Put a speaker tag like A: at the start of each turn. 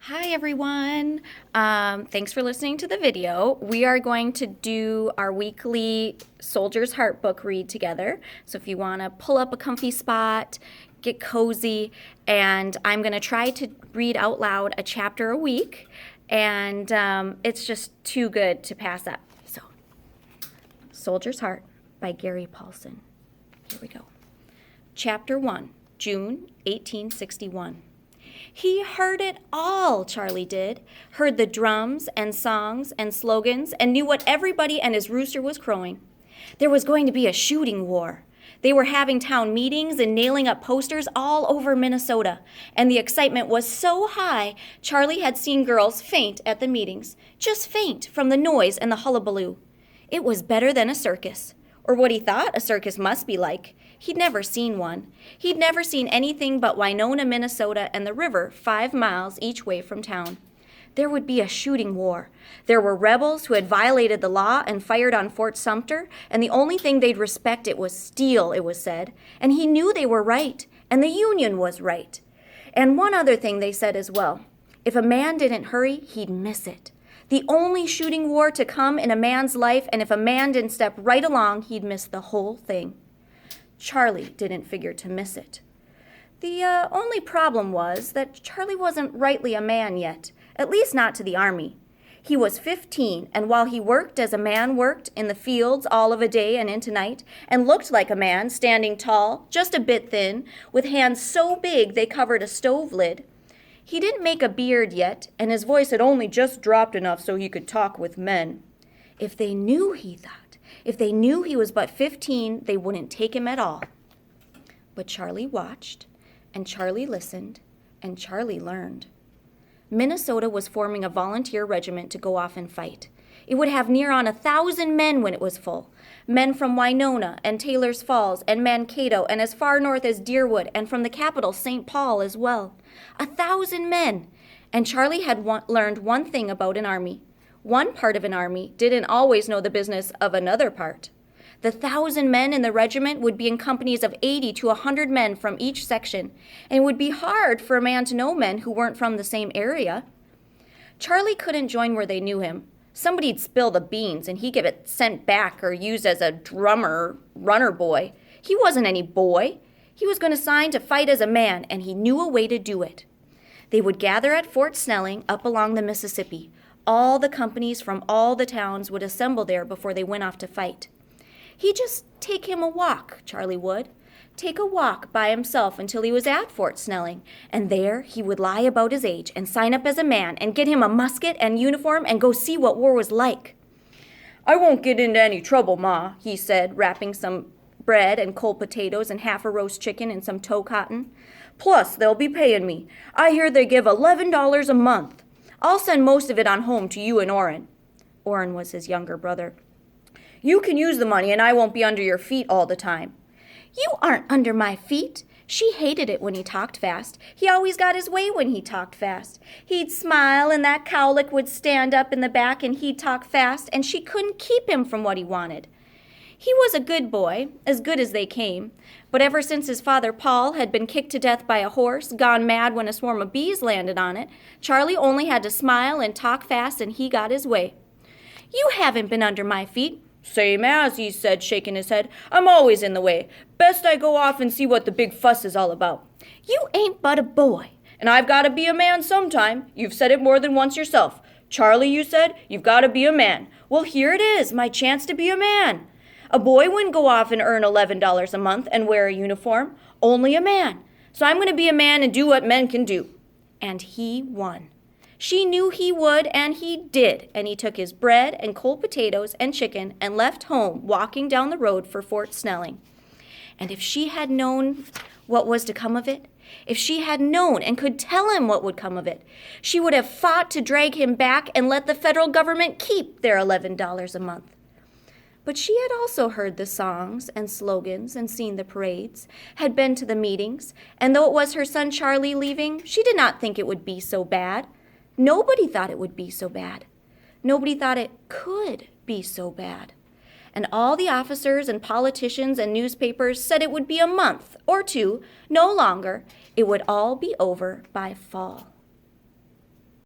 A: Hi everyone. Thanks for listening to the video. We are going to do our weekly Soldier's Heart book read together. So if you want to pull up a comfy spot, get cozy, and I'm going to try to read out loud a chapter a week, and it's just too good to pass up. So, Soldier's Heart by Gary Paulsen. Here we go. Chapter 1, June 1861. He heard it all, Charlie did. Heard the drums and songs and slogans and knew what everybody and his rooster was crowing. There was going to be a shooting war. They were having town meetings and nailing up posters all over Minnesota. And the excitement was so high, Charlie had seen girls faint at the meetings. Just faint from the noise and the hullabaloo. It was better than a circus, or what he thought a circus must be like. He'd never seen one. He'd never seen anything but Winona, Minnesota, and the river 5 miles each way from town. There would be a shooting war. There were rebels who had violated the law and fired on Fort Sumter, and the only thing they'd respect it was steel, it was said. And he knew they were right, and the Union was right. And one other thing they said as well. If a man didn't hurry, he'd miss it. The only shooting war to come in a man's life, and if a man didn't step right along, he'd miss the whole thing. Charlie didn't figure to miss it. The only problem was that Charlie wasn't rightly a man yet, at least not to the army. He was 15, and while he worked as a man worked in the fields all of a day and into night, and looked like a man, standing tall, just a bit thin, with hands so big they covered a stove lid, he didn't make a beard yet, and his voice had only just dropped enough so he could talk with men. If they knew, he thought, if they knew he was but 15, they wouldn't take him at all. But Charlie watched, and Charlie listened, and Charlie learned. Minnesota was forming a volunteer regiment to go off and fight. It would have near on 1,000 men when it was full. Men from Winona and Taylor's Falls and Mankato and as far north as Deerwood and from the capital, St. Paul, as well. 1,000 men. And Charlie had learned one thing about an army. One part of an army didn't always know the business of another part. The 1,000 men in the regiment would be in companies of 80 to 100 men from each section, and it would be hard for a man to know men who weren't from the same area. Charlie couldn't join where they knew him. Somebody'd spill the beans, and he'd get sent back or used as a drummer, runner boy. He wasn't any boy. He was going to sign to fight as a man, and he knew a way to do it. They would gather at Fort Snelling up along the Mississippi. All the companies from all the towns would assemble there before they went off to fight. He'd just take him a walk, Charlie would. Take a walk by himself until he was at Fort Snelling, and there he would lie about his age and sign up as a man and get him a musket and uniform and go see what war was like. "I won't get into any trouble, Ma," he said, wrapping some bread and cold potatoes and half a roast chicken in some tow cotton. "Plus, they'll be paying me. I hear they give $11 a month. I'll send most of it on home to you and Orrin." Orrin was his younger brother. "You can use the money and I won't be under your feet all the time." "You aren't under my feet." She hated it when he talked fast. He always got his way when he talked fast. He'd smile and that cowlick would stand up in the back and he'd talk fast and she couldn't keep him from what he wanted. He was a good boy, as good as they came, but ever since his father Paul had been kicked to death by a horse, gone mad when a swarm of bees landed on it, Charlie only had to smile and talk fast and he got his way. "You haven't been under my feet." "Same as," he said, shaking his head. "I'm always in the way. Best I go off and see what the big fuss is all about." "You ain't but a boy." "And I've got to be a man sometime. You've said it more than once yourself. Charlie, you said, you've got to be a man. Well, here it is, my chance to be a man. A boy wouldn't go off and earn $11 a month and wear a uniform. Only a man. So I'm going to be a man and do what men can do." And he won. She knew he would, and he did, and he took his bread and cold potatoes and chicken and left home, walking down the road for Fort Snelling. And if she had known what was to come of it, if she had known and could tell him what would come of it, she would have fought to drag him back and let the federal government keep their $11 a month. But she had also heard the songs and slogans and seen the parades, had been to the meetings, and though it was her son Charlie leaving, she did not think it would be so bad. Nobody thought it would be so bad. Nobody thought it could be so bad. And all the officers and politicians and newspapers said it would be a month or two, no longer. It would all be over by fall.